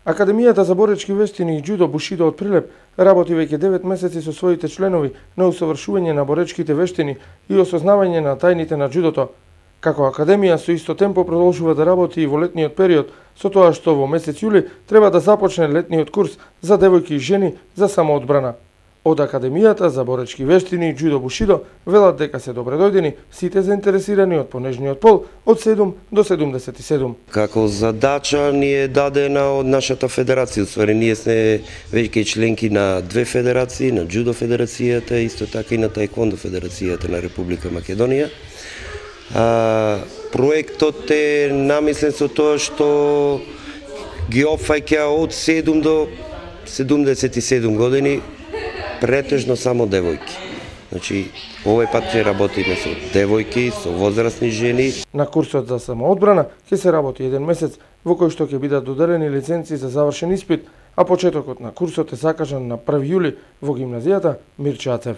Академијата за боречки вештини и џудо Бушидо од Прилеп работи веќе 9 месеци со своите членови на усовршување на боречките вештини и осознавање на тајните на џудото. Како академија со исто темпо продолжува да работи и во летниот период, со тоа што во месец јули треба да започне летниот курс за девојки и жени за самоодбрана. Од Академијата за боречки вештини и џудо Бушидо велат дека се добредојдени сите заинтересирани од понежниот пол од 7 до 77. Како задача ни е дадена од нашата федерација, усвари ние сме веќе членки на две федерации, на џудо федерацијата, исто така и на таеквондо федерацијата на Република Македонија. Проектот е намислен со тоа што ги опфаќа од 7 до 77 години, претежно само девојки. Значи, овој пат ќе работиме со девојки, со возрастни жени. На курсот за самоодбрана ќе се работи 1 месец, во кој што ќе бидат доделени лиценци за завршен испит, а почетокот на курсот е закажан на 1 јули во гимназијата Мирче Ацев.